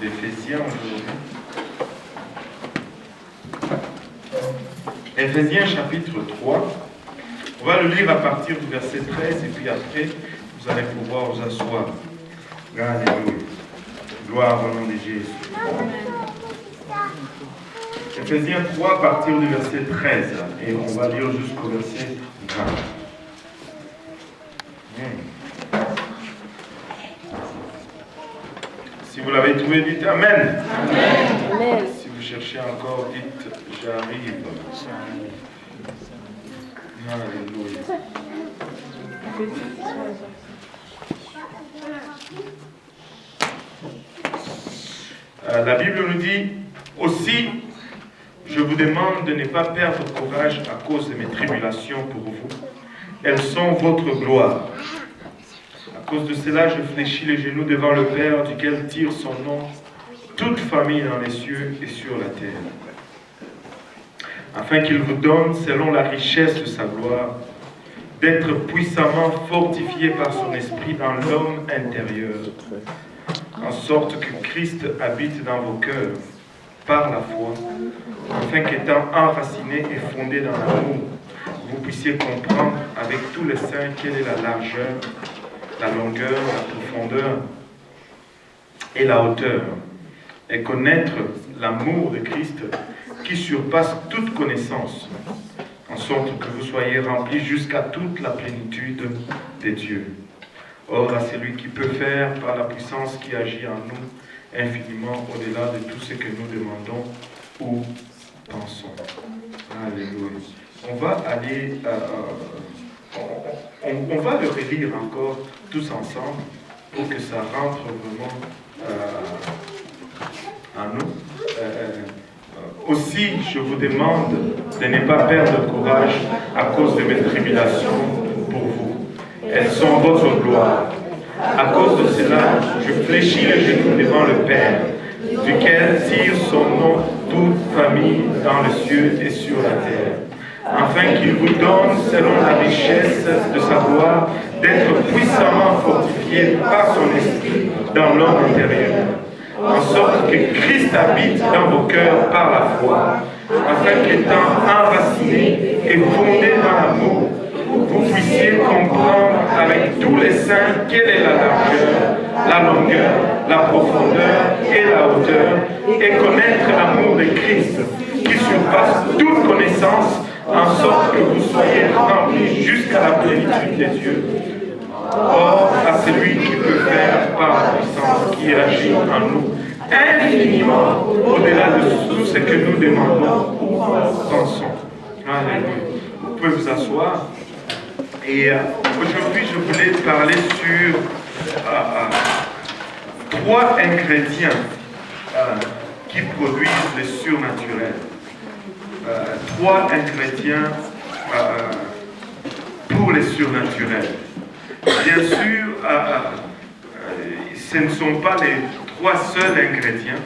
d'Éphésiens aujourd'hui. Éphésiens chapitre 3. On va le lire à partir du verset 13 et puis après, vous allez pouvoir vous asseoir. Alléluia. Gloire au nom de Jésus. Éphésiens 3 à partir du verset 13 et on va lire jusqu'au verset 20. Si vous l'avez trouvé, dites Amen. Amen. Si vous cherchez encore, dites J'arrive. Alléluia. La Bible nous dit aussi, je vous demande de ne pas perdre courage à cause de mes tribulations pour vous. Elles sont votre gloire. À cause de cela, je fléchis les genoux devant le Père, duquel tire son nom toute famille dans les cieux et sur la terre, afin qu'il vous donne, selon la richesse de sa gloire, d'être puissamment fortifié par son esprit dans l'homme intérieur, en sorte que Christ habite dans vos cœurs par la foi, afin qu'étant enraciné et fondé dans l'amour, vous puissiez comprendre avec tous les saints quelle est la largeur, la longueur, la profondeur et la hauteur, et connaître l'amour de Christ qui surpasse toute connaissance, en sorte que vous soyez remplis jusqu'à toute la plénitude de Dieu. Or, à celui qui peut faire, par la puissance qui agit en nous, infiniment au-delà de tout ce que nous demandons ou pensons. Alléluia. On va aller, on va le relire encore tous ensemble pour que ça rentre vraiment en nous. Aussi, je vous demande de ne pas perdre courage à cause de mes tribulations pour vous. Elles sont votre gloire. À cause de cela, je fléchis les genoux devant le Père, duquel tire son nom toute famille dans les cieux et sur la terre, afin qu'il vous donne, selon la richesse de sa gloire, d'être puissamment fortifié par son esprit dans l'homme intérieur, en sorte que Christ habite dans vos cœurs par la foi, afin qu'étant enraciné et fondé dans l'amour, vous puissiez comprendre avec tous les saints quelle est la largeur, la longueur, la profondeur et la hauteur, et connaître l'amour de Christ qui surpasse toute connaissance, en sorte que vous soyez remplis jusqu'à la plénitude des dieux. Or, à celui qui peut faire par la puissance qui agit en nous, infiniment au-delà de tout ce que nous demandons ou pensons. Alléluia. Vous pouvez vous asseoir. Et aujourd'hui, je voulais parler sur 3 ingrédients qui produisent le surnaturel. 3 ingrédients pour le surnaturel. Bien sûr, ce ne sont pas les 3 seuls ingrédients,